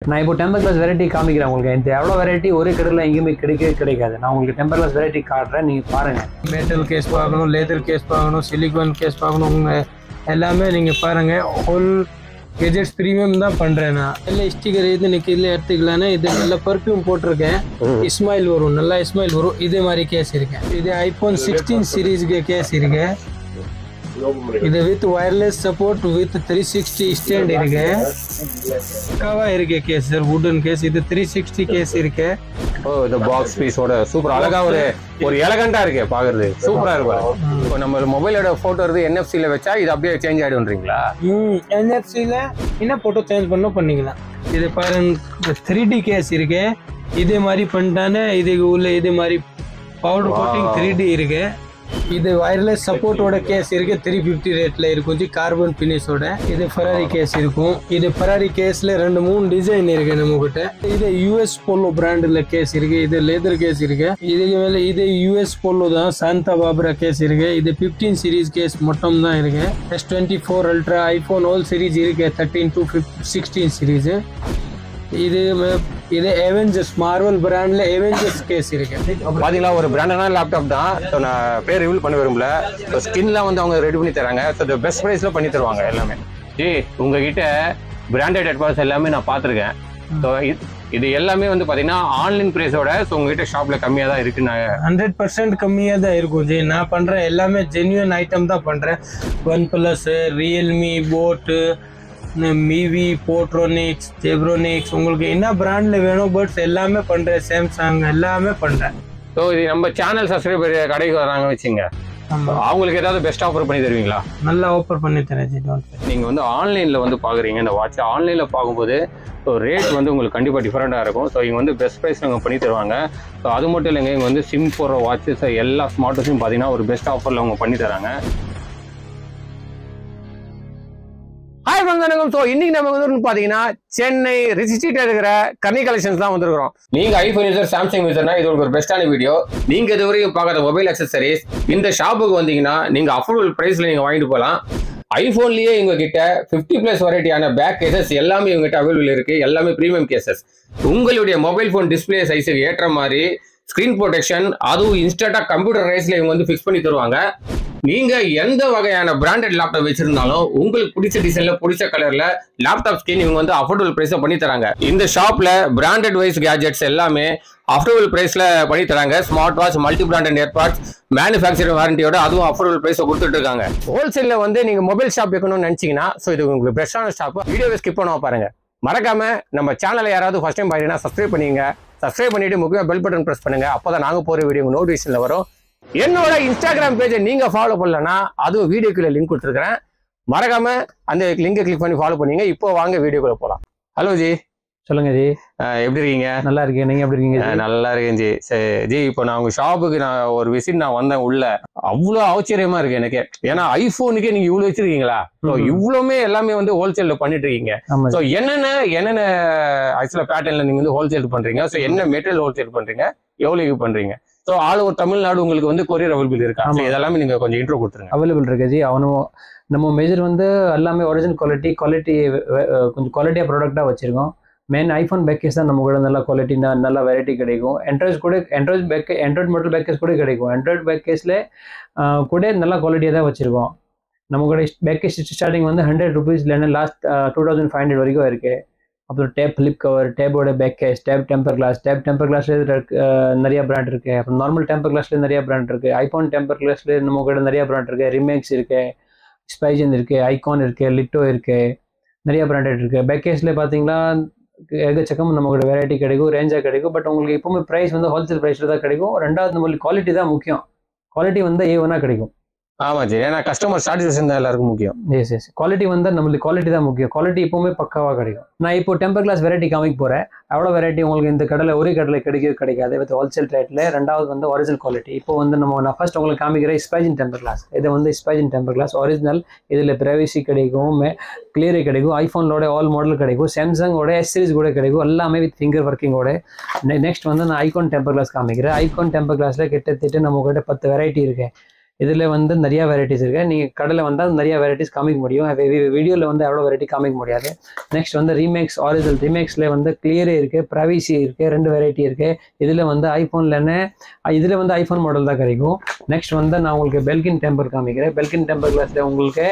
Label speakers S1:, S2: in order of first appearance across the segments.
S1: நான் இப்போ temper glass variety காமிக்கிறேன் உங்களுக்கு. இந்த எவ்வளோ வெரைட்டி ஒரே கடையில் எங்கேயுமே கிடைக்காது. நான் உங்களுக்கு டெம்பர் கிளாஸ் வெரைட்டி காட்டுறேன், நீங்கள் பாருங்கள்.
S2: மெட்டல் கேஸ் பார்க்கணும், லேதர் கேஸ் பார்க்கணும், சிலிகான் கேஸ் பார்க்கணும், உங்கள் எல்லாமே நீங்கள் பாருங்கள். ஹோல் கெஜெட்ஸ் ப்ரீமியம் தான் பண்ணுறேன் நான். எல்லாம் ஸ்டிக்கர் இது இன்னைக்கு இதில் எடுத்துக்கலான்னா இது நல்ல பர்ஃப்யூம் போட்டிருக்கேன். இஸ்மாயில் வரும், நல்லா இஸ்மாயில் வரும். இதே மாதிரி கேஸ் இருக்கேன். இது ஐஃபோன் 16 சீரீஸ்க்கு கேஸ் இருக்கு. இது with wireless support with 360 stand இருக்கு. கவா இருக்கு கேஸ் சார், வுடன் கேஸ். இது 360 கேஸ் இருக்கு.
S3: ஓ, இந்த பாக்ஸ் பீஸோட சூப்பர் அழகா ஒரு எலகண்டா இருக்கு பாக்குறது. சூப்பரா இருக்கு. இப்போ நம்ம மொபைலோட போட்டோ இருந்து என்எஃப்சில வச்சா இது அப்படியே சேஞ்ச் ஆயிடும்ன்றீங்களா?
S2: என்எஃப்சில என்ன போட்டோ சேஞ்ச் பண்ணிக்கலாம். இது பாருங்க 3D கேஸ் இருக்கு. இதே மாதிரி பண்ணிட்டானே இதுக்கு உள்ள இதே மாதிரி பவுடர் கோட்டிங் 3D இருக்கு. இது வயர்லெஸ் சப்போர்ட்டோட கேஸ் இருக்கு. 350 ரேட்ல இருக்கும், கார்பன் பினிஷோட. இது ஃபெராரி கேஸ் இருக்கும். இது ஃபெராரி கேஸ்ல 2-3 டிசைன் இருக்கு நம்ம கிட்ட. இது யூஎஸ் போலோ பிராண்ட்ல கேஸ் இருக்கு. இது லேதர் கேஸ் இருக்கு. இதுக்கு மேல இது யூஎஸ் போலோ தான், சாந்தா பாப்ரா கேஸ் இருக்கு. இது 15 சீரீஸ் கேஸ் மட்டும் தான் இருக்கு. S24 ultra iPhone all series இருக்கு, 13 to 16 சீரீஸ். இது அவெஞ்சர்ஸ் மார்வல் பிராண்ட்ல அவெஞ்சர்ஸ் கேஸ் இருக்கு.
S3: பாத்தீங்களா, ஒரு பிராண்டான லேப்டாப் தான். நான் பேர் ரிவீல் பண்ண விரும்பல. ஸ்கின்லாம் வந்து அவங்க ரெடி பண்ணி தராங்க. பெஸ்ட் பிரைஸ்ல பண்ணி தருவாங்க எல்லாமே. உங்ககிட்ட பிராண்டட் ஹெட்பாட்ஸ் எல்லாமே நான் பார்த்துருக்கேன். ஸோ இது எல்லாமே வந்து பாத்தீங்கன்னா ஆன்லைன் பிரைஸோட உங்ககிட்ட ஷாப்ல கம்மியா தான் இருக்கு.
S2: 100% கம்மியா தான் இருக்கும் ஜி. நான் பண்றேன் எல்லாமே ஜென்யூன் ஐட்டம் தான் பண்றேன். OnePlus, ரியல்மி, போட்டு, மிவி, போட்ரோனிக்ஸ், ஜெப்ரோனிக்ஸ், உங்களுக்கு என்ன பிராண்ட்ல வேணும் பட்ஸ் எல்லாமே பண்றேன். சாம்சங் எல்லாமே பண்றேன்.
S3: ஸோ இது நம்ம சேனல் சப்ஸ்கிரைபர் கடைக்கு வராங்கன்னு வச்சுங்க, அவங்களுக்கு ஏதாவது பெஸ்ட் ஆஃபர் பண்ணி தருவீங்களா?
S2: நல்லா ஆஃபர் பண்ணி தரேன்.
S3: நீங்க வந்து ஆன்லைன்ல வந்து பாக்குறீங்க இந்த வாட்ச். ஆன்லைன்ல பார்க்கும்போது ரேட் வந்து உங்களுக்கு கண்டிப்பா டிஃபரெண்டா இருக்கும். ஸோ இங்க வந்து பெஸ்ட் ப்ரைஸ் நாங்கள் பண்ணி தருவாங்க. ஸோ அது மட்டும் இல்லைங்க, இங்க வந்து சிம் போடுற வாட்சஸ் எல்லா ஸ்மார்ட் வாட்சும் பார்த்தீங்கன்னா ஒரு பெஸ்ட் ஆஃபர்ல அவங்க பண்ணி தராங்க. ஹாய் வணக்கம். ஸோ இன்னைக்கு நம்ம வந்து பாத்தீங்கன்னா சென்னை ரிஜிஸ்ட்ரேட் இருக்கிற கர்ணி கலெக்ஷன்ஸ் தான் வந்திருக்கிறோம். நீங்க ஐபோன் யூசர், சாம்சங் யூசர்னா இது ஒரு பெஸ்டான வீடியோ. நீங்க இதுவரைக்கும் பார்க்காத மொபைல் அக்சசரிஸ் இந்த ஷாப்புக்கு வந்தீங்கன்னா நீங்க அஃபோர்டபுள் பிரைஸ்ல நீங்க வாங்கிட்டு போகலாம். ஐபோன்லயே இவங்க கிட்ட 50+ வெரைட்டியான பேக் கேசஸ் எல்லாமே இவங்க கிட்ட அவைலபிள் இருக்கு. எல்லாமே பிரீமியம் கேசஸ். உங்களுடைய மொபைல் போன் டிஸ்பிளே சைஸுக்கு ஏற்ற மாதிரி ஸ்கிரீன் ப்ரொடெக்ஷன், அதுவும் இன்ஸ்டன்டா கம்ப்யூட்டர் ரைஸ்ல இவங்க வந்து ஃபிக்ஸ் பண்ணி தருவாங்க. நீங்க எந்த வகையான பிராண்டட் லேப்டாப் வச்சிருந்தாலும் உங்களுக்கு பிடிச்ச டிசைன்ல பிடிச்ச கலர்ல லேப்டாப் ஸ்கிரீன் இவங்க வந்து அஃபோர்டபுள் பிரைஸ்ல பண்ணி தராங்க. இந்த ஷாப்ல பிராண்டட் வைஸ் கேஜெட்ஸ் எல்லாமே அஃபோர்டபுள் பிரைஸ்ல பண்ணி தராங்க. Smart watch, multi branded AirPods, manufacturing வாரண்டியோட அதுவும் அஃபோர்டபுள் பிரைஸ் கொடுத்துட்டு இருக்காங்க. ஹோல்சேல்ல வந்து நீங்க மொபைல் ஷாப் வைக்கணும்னு நினைச்சீங்கன்னா இது உங்களுக்கு பெஸ்டான ஷாப். வீடியோவை ஸ்கிப் பண்ணாம பாருங்க. மறக்காம நம்ம சேனலை யாராவது ஃபர்ஸ்ட் டைம் பாத்தீங்கன்னா சப்ஸ்கிரைப் பண்ணிங்க. சப்ஸ்கிரைப் பண்ணிட்டு முக்கியமா பெல் பட்டன் பிரஸ் பண்ணுங்க. அப்பதான் நாங்க போற வீடியோ நோட்டிஃபிகேஷன்ல வரும். என்னோட இன்ஸ்டாகிராம் பேஜை நீங்க ஃபாலோ பண்ணலன்னா அதுவும் வீடியோக்குள்ள லிங்க் கொடுத்துருக்கேன். மறக்காம அந்த லிங்கை கிளிக் பண்ணி ஃபாலோ பண்ணீங்க. இப்போ வாங்க வீடியோக்குள்ள போலாம். Hello G.
S1: சொல்லுங்க ஜி.
S3: எப்படி இருக்கீங்க?
S1: நல்லா இருக்கேன். நீங்க எப்படி இருக்கீங்க?
S3: நல்லா இருக்கேன் ஜி. சரி ஜி, இப்போ நான் உங்க ஷாப்புக்கு ஒரு விசிட் வந்தேன். உள்ள அவ்வளவு ஆச்சரியமா இருக்கு எனக்கு. ஏன்னா ஐபோனுக்கே நீங்க இவ்வளவு வச்சிருக்கீங்களா? இவ்வளவுமே எல்லாமே வந்து ஹோல்சேல்ல பண்ணிட்டு இருக்கீங்க. சோ என்னென்ன ஆக்சுவலா பேட்டர்ன்ல நீங்க வந்து ஹோல்சேல் பண்றீங்க? சோ என்ன மெட்டீரியல் ஹோல்சேல் பண்றீங்க, எவ்வளவு பண்றீங்க? ஸோ ஆல் ஓவர் தமிழ்நாடு உங்களுக்கு வந்து கொரியர் அவைலபிள் இருக்கா? இதெல்லாமே நீங்க கொஞ்சம் இன்ட்ரோ கொடுத்துருங்க.
S1: அவைலபிள் இருக்கு ஜி. நம்ம மெஜர் வந்து எல்லாமே ஒரிஜினல் குவாலிட்டி கொஞ்சம் குவாலிட்டியா ப்ராடக்டா வச்சிருக்கோம். மெயின் ஐஃபோன் பேக் கேஸ் தான் நம்ம கூட நல்ல குவாலிட்டி, நல்ல வெரைட்டி கிடைக்கும். ஆண்ட்ராய்ட் மாடல் பேக் கேஸ் கூட கிடைக்கும். ஆண்ட்ராய்ட் பேக் கேஸ்ல கூட நல்ல குவாலிட்டியாக தான் வச்சிருக்கோம். நம்ம கூட பேக் கேஸ் ஸ்டார்டிங் வந்து 100 ரூபீஸ்லேருந்து லாஸ்ட் 2500 வரைக்கும் இருக்கு. அப்புறம் டேப் ஃபிளிப் கவர், டேபோட பேக் கேஸ், டெம்பர் கிளாஸ்ல நிறைய பிராண்ட் இருக்கு. அப்புறம் நார்மல் டெம்பர் கிளாஸ்ல நிறைய பிராண்ட் இருக்கு. ஐஃபோன் டெம்பர் கிளாஸ்ல நம்ம கூட நிறைய பிராண்ட் இருக்கு. ரிமேக்ஸ் இருக்கு, ஸ்பைஜன் இருக்கு, ஐகான் இருக்கு, லிட்டோ இருக்கு, நிறைய பிராண்டட் இருக்கு. பேக் கேஸ்ல பாத்தீங்கன்னா எக்கச்சக்கம் நம்ம கூட வெரைட்டி கிடைக்கும், ரேஞ்சா கிடைக்கும். பட் உங்களுக்கு எப்பவுமே பிரைஸ் வந்து ஹோல்சேல் பிரைஸ்ல தான் கிடைக்கும். ரெண்டாவது நம்மளுக்கு குவாலிட்டி தான் முக்கியம். குவாலிட்டி வந்து ஏவனா கிடைக்கும்.
S3: ஆமா ஜி, ஏன்னா கஸ்டமர் சாட்டிஸ்ஃபேக்ஷன் தான் எல்லாருக்கும் முக்கியம்.
S1: எஸ் குவாலிட்டி வந்து நம்மளுக்கு குவாலிட்டி தான் முக்கியம். குவாலிட்டி எப்பவுமே பக்காவா கிடைக்கும். நான் இப்போ டெம்பர் கிளாஸ் வெரைட்டி காமிக்க போறேன். அவ்வளோ வெரைட்டி உங்களுக்கு இந்த கடையில் ஒரே கடையில் கிடைக்காது வித் ஹோல்சேல் ரேட்ல. ரெண்டாவது வந்து ஒரிஜினல் குவாலிட்டி. இப்போ வந்து நான் ஃபர்ஸ்ட் உங்களுக்கு காமிக்கிறேன் ஸ்பைஜன் டெம்பர் கிளாஸ். இது வந்து ஸ்பைஜன் டெம்பர் கிளாஸ் ஒரிஜினல். இதில் பிரைவசி கிடைக்கும், கிளியரி கிடைக்கும், ஐஃபோனோட ஆல் மாடல் கிடைக்கும், சாம்சங்கோட S series கூட கிடைக்கும். எல்லாமே வித் ஃபிங்கர் ஒர்க்கிங்கோட. நெக்ஸ்ட் வந்து நான் ஐகான் டெம்பர் கிளாஸ் காமிக்கிறேன். ஐகான் டெம்பர் கிளாஸ்ல கிட்டத்தட்ட நம்ம கிட்ட 10 வெரைட்டி இருக்கு. இதில் வந்து நிறையா வெரைட்டிஸ் இருக்குது. நீங்கள் கடையில் வந்தால் நிறையா வெரைட்டிஸ் காமிக்க முடியும். வீடியோவில் வந்து அவ்வளோ வெரைட்டி காமிக்க முடியாது. நெக்ஸ்ட் வந்து ரீமேக்ஸ் ஆரிஜினல். ரீமேக்ஸில் வந்து கிளியரே இருக்குது, ப்ரைவசி இருக்குது, 2 வெரைட்டி இருக்குது. இதில் வந்து ஐஃபோன்லன்னு இதில் வந்து ஐஃபோன் மாடல் தான் கிடைக்கும். நெக்ஸ்ட் வந்து நான் உங்களுக்கு பெல்கின் டெம்பர் காமிக்கிறேன். பெல்கின் டெம்பர் கிளாஸில் உங்களுக்கு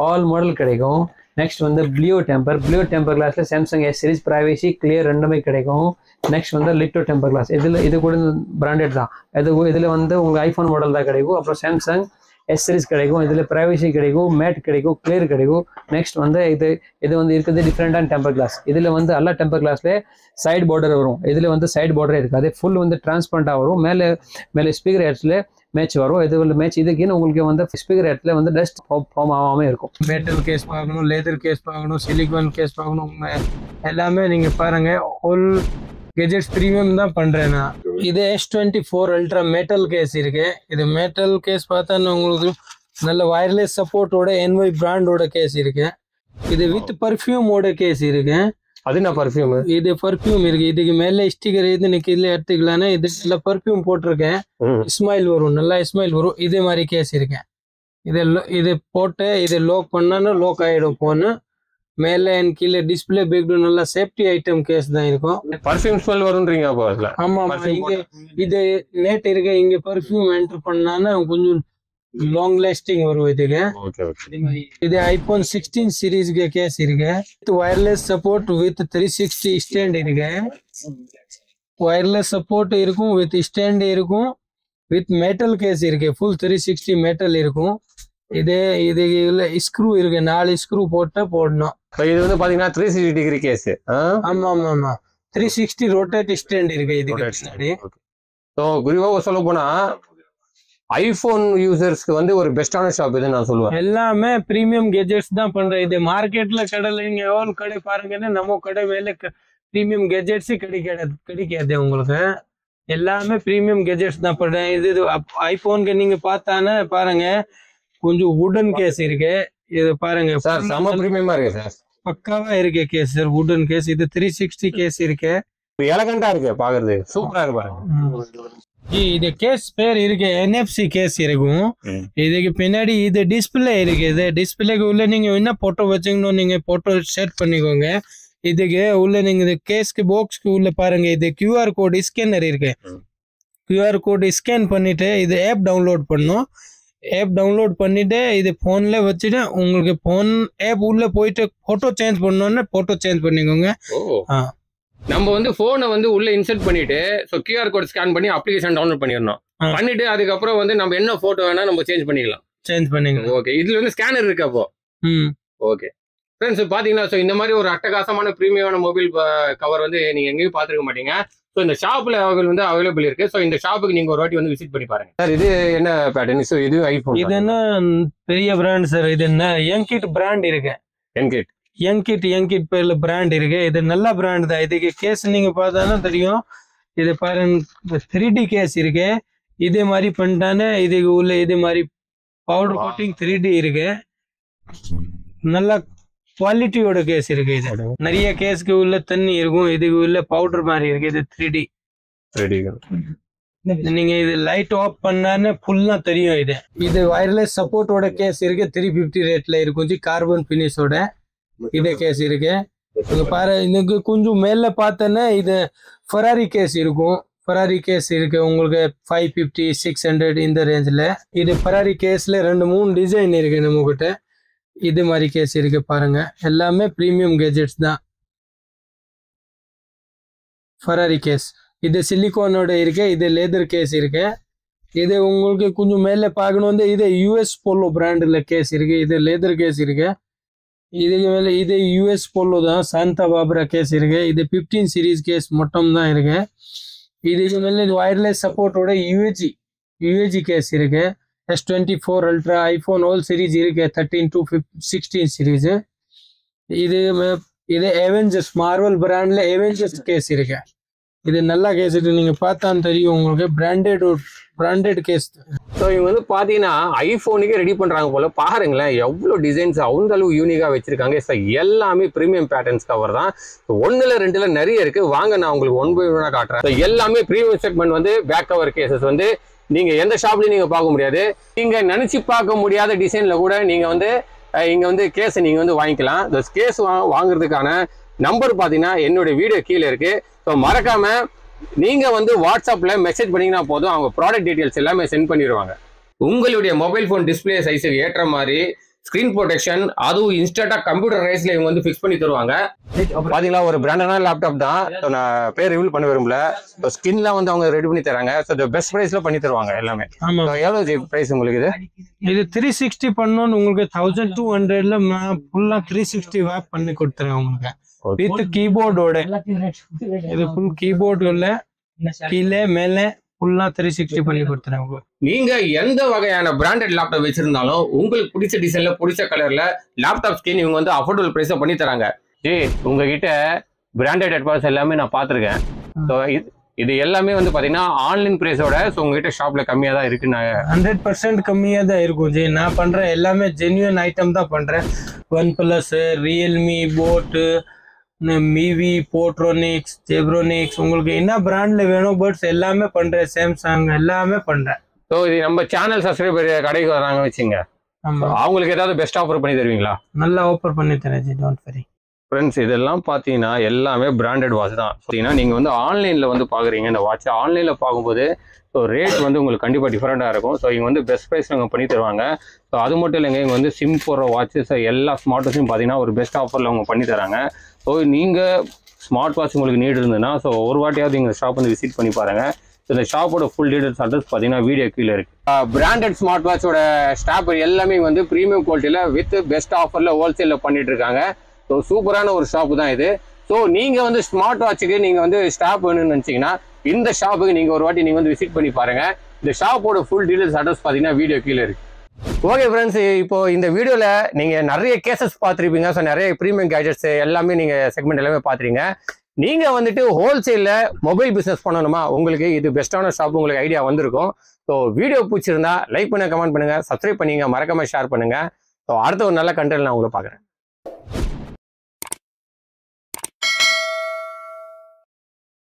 S1: ஆல் மாடல் கிடைக்கும். நெக்ஸ்ட் வந்து ப்ளூ டெம்பர் கிளாஸில் Samsung S series privacy clear 2மே கிடைக்கும். நெக்ஸ்ட் வந்து லிட்டோ டெம்பர் கிளாஸ். இது கூட பிராண்டட் தான். இதில் வந்து உங்களுக்கு ஐஃபோன் மாடல் தான் கிடைக்கும். அப்புறம் சாம்சங் S சீரிஸ் கிடைக்கும். இதில் ப்ரைவசி கிடைக்கும், மேட் கிடைக்கும், கிளியர் கிடைக்கும். நெக்ஸ்ட் வந்து இது வந்து இருக்குது டிஃப்ரெண்டான டெம்பர் கிளாஸ். இதில் வந்து எல்லா டெம்பர் கிளாஸ்ல சைடு பார்டர் வரும். இதில் வந்து சைடு பார்டரே இருக்காது, ஃபுல் வந்து டிரான்ஸ்பரண்டாக வரும். மேலே ஸ்பீக்கர் ஹெட்ஸில் மேட்ச் வரும். இது வந்து மேட்ச் இதுக்குன்னு உங்களுக்கு வந்து ஸ்பீக்கர் இடத்துல வந்து டஸ்ட் ஃபார்ம் ஆகாமல் இருக்கும்.
S2: மெட்டல் கேஸ் பார்க்கணும், லேதர் கேஸ் பார்க்கணும், சிலிகான் கேஸ் பார்க்கணும், எல்லாமே நீங்கள் பாருங்கள். ஹோல் கெஜெட்ஸ் ப்ரீமியம் தான் பண்ணுறேன் நான். இது S24 அல்ட்ரா மெட்டல் கேஸ் இருக்கு. இது மெட்டல் கேஸ் பார்த்தா உங்களுக்கு நல்ல வயர்லெஸ் சப்போர்ட்டோட NY பிராண்டோட கேஸ் இருக்கு. இது வித் பர்ஃப்யூமோட கேஸ் இருக்கு.
S3: அது என்ன பர்ஃப்யூம்?
S2: இது பர்ஃப்யூம் இருக்கு. இதுக்கு மேல ஸ்டிக்கர் இது எனக்கு இதுல எடுத்துக்கலாம்னா இதுல பர்ஃப்யூம் போட்டிருக்கேன். ஸ்மைல் வரும், நல்லா ஸ்மைல் வரும். இதே மாதிரி கேஸ் இருக்கேன். இது போட்டு இது லோக் பண்ணா லோக் ஆயிடும் போன்னு. மேல என் கீழே டிஸ்பிளே பேக்டு நல்லா சேஃப்டி ஐட்டம் கேஸ் தான் இருக்கும்.
S3: பர்ஃப்யூம் ஸ்மெல் வரும்ன்றீங்க அப்போ அதுல?
S2: ஆமா, இங்க இது நேட் இருக்கு. இங்க பர்ஃப்யூம் என்டர் பண்ணானா கொஞ்சம் லாங் லாஸ்டிங் வரும் இதுக்கு. இது ஐபோன் 16 சீரீஸ்க்கு கேஸ் இருக்கு. வயர்லெஸ் சப்போர்ட் வித் 360 ஸ்டாண்ட் இருக்கு. வயர்லெஸ் சப்போர்ட் இருக்கும், வித் ஸ்டாண்ட் இருக்கும், வித் மெட்டல் கேஸ் இருக்கு. ஃபுல் 360 மெட்டல் இருக்கும். இது ஸ்க்ரூ இருக்கு, 4 ஸ்க்ரூ போடணும்.
S3: இது வந்து பாத்தீங்கன்னா 360 டிகிரி கேஸ்.
S2: ஆமா ஆமா ஆமா, 360 ரொட்டேட் ஸ்டாண்ட் இருக்கு இதுக்கு பின்னாடி.
S3: ஸோ குறிப்பாக சொல்ல போனா ஐபோன் யூசர்ஸ்க்கு வந்து ஒரு பெஸ்டான ஷாப் இது நான் சொல்லுவேன்.
S2: எல்லாமே பிரீமியம் கெஜெட்ஸ் தான் பண்றேன். இது மார்க்கெட்ல கடையில் நீங்க எவ்வளவு கடை பாருங்கன்னா நம்ம கடை மேல பிரீமியம் கெஜெட்ஸ் கிடைக்காது உங்களுக்கு. எல்லாமே பிரீமியம் கெஜெட்ஸ் தான் பண்றேன். இது ஐபோனுக்கு நீங்க பார்த்தானே பாருங்க, கொஞ்சம் வுடன் கேஸ் இருக்கு. இது பாருங்க
S3: சார், செம பிரீமியமா இருக்கு சார்,
S2: பக்காவா இருக்கு கேஸ் சார், வுடன் கேஸ். இது 360 கேஸ் இருக்கு.
S3: எலகண்டா இருக்கு, பாக்குறது சூப்பரா இருக்கு பாருங்க.
S2: இது கேஸ் பேர் இருக்கு, NFC கேஸ் இருக்கும். இதுக்கு பின்னாடி இது டிஸ்பிளே இருக்கு. இது டிஸ்பிளேக்கு உள்ள நீங்க என்ன போட்டோ வச்சுக்கணும், நீங்க போட்டோ செட் பண்ணிக்கோங்க. இதுக்கு உள்ள நீங்க இந்த கேஸ்க்கு பாக்ஸ்க்கு உள்ள பாருங்க, இது QR கோட் ஸ்கேனர் இருக்கு. QR கோட் ஸ்கேன் பண்ணிட்டு இது ஆப் டவுன்லோட் பண்ணும். ஆப் டவுன்லோட் பண்ணிட்டு இது போன்ல வச்சுட்டு உங்களுக்கு போன் ஆப் உள்ள போயிட்டு போட்டோ சேஞ்ச் பண்ணணும்னா போட்டோ சேஞ்ச் பண்ணிக்கோங்க.
S3: நம்ம வந்து போனை வந்து உள்ள இன்சர்ட் பண்ணிட்டு QR கோட் ஸ்கேன் பண்ணி அப்ளிகேஷன் டவுன்லோட் பண்ணிடணும். பண்ணிட்டு அதுக்கப்புறம் வந்து நம்ம என்ன போட்டோ வேணா நம்ம சேஞ்ச் பண்ணிக்கலாம். ஓகே, இதுல வந்து ஸ்கேனர் இருக்கு அப்போ. ஓகே ஃப்ரெண்ட்ஸ், பாத்தீங்கன்னா ஸோ இந்த மாதிரி ஒரு அட்டகாசமான பிரீமியமான மொபைல் கவர் வந்து நீங்க எங்கேயும் பார்த்துருக்க மாட்டீங்க. ஸோ இந்த ஷாப்ல வந்து அவைலபிள் இருக்கு. ஸோ இந்த ஷாப்புக்கு நீங்க ஒரு வாட்டி வந்து விசிட் பண்ணி பாருங்க. சார், இது என்ன பேட்டர்ன்? ஸோ இது ஐபோன்,
S2: இது என்ன பெரிய பிராண்ட் சார். இது என்ன யங்கிட் பிராண்ட் இருக்கு. யங்கிட் பேர்ல பிராண்ட் இருக்கு. இது நல்ல பிராண்ட் தான். இதுக்கு கேஸ் நீங்க பார்த்தானா தெரியும். இது பாருங்க 3D கேஸ் இருக்கு. இதே மாதிரி பண்ணிட்டானே இதுக்கு உள்ள இதே மாதிரி பவுடர் கோட்டிங் 3D இருக்கு. நல்ல குவாலிட்டியோட கேஸ் இருக்கு. இது நிறைய கேஸ்க்கு உள்ள தண்ணி இருக்கும், இதுக்கு உள்ள பவுடர் மாதிரி இருக்கு. இது 3D. நீங்க இது லைட் ஆஃப் பண்ணானே ஃபுல்லா தெரியும். இது வயர்லெஸ் சப்போர்ட்டோட கேஸ் இருக்கு. 350 ரேட்ல இருக்கும், கார்பன் பினிஷோட இதே கேஸ் இருக்கு. இங்க பாரு, இதுக்கு கொஞ்சம் மேல பார்த்தேன்னா இது ஃபெராரி கேஸ் இருக்கும். ஃபெராரி கேஸ் இருக்கு உங்களுக்கு 550 600 இந்த ரேஞ்சில். இது ஃபெராரி கேஸ்ல 2-3 டிசைன் இருக்கு நம்ம கிட்ட. இது மாதிரி கேஸ் இருக்கு பாருங்க. எல்லாமே பிரீமியம் கெஜெட்ஸ் தான். ஃபெராரி கேஸ் இது சிலிகானோட இருக்கு. இது லேதர் கேஸ் இருக்கு. இது உங்களுக்கு கொஞ்சம் மேல பார்க்கணும் வந்து இது US போலோ பிராண்டில் கேஸ் இருக்கு. இது லேதர் கேஸ் இருக்கு. இதுக்கு மேலே இது US போலோ தான், சாந்தா பாப்ரா கேஸ் இருக்கு. இது 15 சீரீஸ் கேஸ் மட்டும் தான் இருக்கு. இதுக்கு மேலே வயர்லெஸ் சப்போர்ட்டோட UAG கேஸ் இருக்கு. S24 ultra iPhone all series இருக்கு. 13 to 16 சீரீஸ். இது அவெஞ்சர்ஸ் மார்வல் பிராண்ட்ல அவெஞ்சர்ஸ் கேஸ் இருக்கு. இது நல்ல கேஸ் இருக்கு. நீங்க பார்த்தான்னு தெரியும் உங்களுக்கு, பிராண்டட் கேஸ்.
S3: ஸோ இவங்க வந்து பார்த்தீங்கன்னா ஐஃபோனுக்கே ரெடி பண்ணுறாங்க போல. பாருங்களேன் எவ்வளோ டிசைன்ஸ் அந்த அளவு யூனிக்காக வச்சிருக்காங்க. ஸோ எல்லாமே ப்ரீமியம் பேட்டர்ன்ஸ் கவர் தான். 1ல் 2ல் நிறைய இருக்கு. வாங்க நான் உங்களுக்கு 1 by 1 காட்டுறேன். ஸோ எல்லாமே ப்ரீமியம் செக்மெண்ட் வந்து பேக் கவர் கேசஸ் வந்து நீங்க எந்த ஷாப்லயும் நீங்க பார்க்க முடியாது. நீங்க நினைச்சு பார்க்க முடியாத டிசைன்ல கூட நீங்க வந்து இங்க வந்து கேஸ் நீங்க வந்து வாங்கிக்கலாம். இந்த கேஸ் வாங்குறதுக்கான நம்பர் பாத்தீங்கன்னா என்னோட வீடியோ கீழே இருக்கு. ஸோ மறக்காம நீங்க வந்து வாட்ஸ்அப்ல மெசேஜ் பண்ணீங்கன்னா போதும், அவங்க ப்ராடக்ட் டீடைல்ஸ் எல்லாமே சென்ட் பண்ணிடுவாங்க. உங்களுடைய மொபைல் போன் டிஸ்பிளே சைஸுக்கு ஏற்ற மாதிரி ஸ்கிரீன் ப்ரொடெக்ஷன் அதுவும் இன்ஸ்டன்டா கம்ப்யூட்டர் ரைஸ்ல இவங்க வந்து ஃபிக்ஸ் பண்ணி தருவாங்க. பாத்தீங்களா ஒரு பிராண்டான லேப்டாப் தான். நான் பேர் ரிவீல் பண்ண விரும்பல. ஸ்கின்லாம் வந்து அவங்க ரெடி பண்ணி தராங்க. ஸோ பெஸ்ட் பிரைஸ்ல பண்ணி தருவாங்க எல்லாமே.
S2: ஆமா.
S3: எவ்வளவு பிரைஸ் உங்களுக்கு
S2: இது 360 பண்ணோன்னு உங்களுக்கு 1200ல ஃபுல்லா 360 வேப் பண்ணி கொடுத்துறேன் உங்களுக்கு வித் கீபோர்டோட. இது ஃபுல் கீபோர்டுல கீழே மேலே ஃபுல்லா 360 பண்ணி கொடுத்துறேன்.
S3: நீங்க எந்த வகையான பிராண்டட் லேப்டாப் வச்சிருந்தாலும் உங்களுக்கு பிடிச்ச டிசைன்ல பிடிச்ச கலர்ல லேப்டாப் ஸ்கின் இவங்க வந்து அஃபோர்டபுள் பிரைஸ்ல பண்ணி தராங்க. உங்ககிட்ட பிராண்டட் ஹெட்பாட்ஸ் எல்லாமே நான் பார்த்துருக்கேன். ஸோ இது எல்லாமே வந்து பாத்தீங்கன்னா ஆன்லைன் பிரைஸோட உங்ககிட்ட ஷாப்ல கம்மியா தான் இருக்கு.
S2: 100% கம்மியா தான் இருக்கும் ஜி. நான் பண்ற எல்லாமே ஜென்யூன் ஐட்டம் தான் பண்றேன். OnePlus, Realme, boat, Mivi, போட்ரோனிக்ஸ், Zebronics, உங்களுக்கு என்ன பிராண்ட்ல வேணும் பட்ஸ் எல்லாமே பண்றேன். சாம்சங் எல்லாமே பண்றேன்.
S3: ஸோ இது நம்ம சேனல் சப்ஸ்கிரைபர் கடைக்கு வராங்க வச்சுங்க, அவங்களுக்கு ஏதாவது பெஸ்ட் ஆஃபர் பண்ணி தருவீங்களா?
S2: நல்லா ஆஃபர் பண்ணி தரேன் ஜி, டோன்ட் வரி.
S3: ஃப்ரெண்ட்ஸ் இதெல்லாம் பார்த்தீங்கன்னா எல்லாமே பிராண்டட் வாட்ச் தான். பார்த்தீங்கன்னா நீங்கள் வந்து ஆன்லைனில் வந்து பார்க்குறீங்க இந்த வாட்ச். ஆன்லைனில் பார்க்கும்போது ஸோ ரேட் வந்து உங்களுக்கு கண்டிப்பாக டிஃப்ரெண்ட்டாக இருக்கும். ஸோ இங்கே வந்து பெஸ்ட் ப்ரைஸ் நாங்கள் பண்ணி தருவாங்க. ஸோ அது மட்டும் இல்லைங்க, இங்கே வந்து சிம் போடுற வாட்சஸ் எல்லா ஸ்மார்ட் வாட்சும் பார்த்தீங்கன்னா ஒரு பெஸ்ட் ஆஃபரில் அவங்க பண்ணி தராங்க. ஸோ நீங்கள் ஸ்மார்ட் வாட்ச் உங்களுக்கு நீட் இருந்ததுன்னா ஸோ ஒரு வாட்டியாவது இங்கே ஷாப் வந்து விசிட் பண்ணி பாருங்கள். ஸோ இந்த ஷாப்போட ஃபுல் டீடைல்ஸ் அட்ரஸ் பார்த்தீங்கன்னா வீடியோ கீழே இருக்கு. பிராண்டட் ஸ்மார்ட் வாட்சோட ஸ்டாப் எல்லாமே வந்து ப்ரீமியம் குவாலிட்டியில் வித் பெஸ்ட் ஆஃபரில் ஹோல்சேலில் பண்ணிட்டு இருக்காங்க. ஸோ சூப்பரான ஒரு ஷாப்பு தான் இது. ஸோ நீங்கள் வந்து ஸ்மார்ட் வாட்சுக்கு நீங்கள் வந்து ஸ்டாப் வேணும்னு நினச்சிங்கன்னா இந்த ஷாப்புக்கு நீங்கள் ஒரு வாட்டி நீங்கள் வந்து விசிட் பண்ணி பாருங்கள். இந்த ஷாப்போட ஃபுல் டீடைல்ஸ் அட்ரஸ் பார்த்தீங்கன்னா வீடியோ கீழே இருக்கு. ஓகே ஃப்ரெண்ட்ஸ், இப்போ இந்த வீடியோவில் நீங்கள் நிறைய கேசஸ் பார்த்துருப்பீங்க. ஸோ நிறைய ப்ரீமியம் கேஜெட்ஸ் எல்லாமே நீங்கள் செக்மெண்ட் எல்லாமே பார்த்துறீங்க. நீங்கள் வந்துட்டு ஹோல்சேலில் மொபைல் பிஸ்னஸ் பண்ணணுமா, உங்களுக்கு இது பெஸ்ட்டான ஷாப் உங்களுக்கு ஐடியா வந்திருக்கும். ஸோ வீடியோ பிடிச்சிருந்தா லைக் பண்ணுங்க, கமெண்ட் பண்ணுங்கள், சப்ஸ்கிரைப் பண்ணிங்க, மறக்காமல் ஷேர் பண்ணுங்கள். ஸோ அடுத்த ஒரு நல்ல கண்டென்ட் நான் உங்களை பார்க்குறேன்.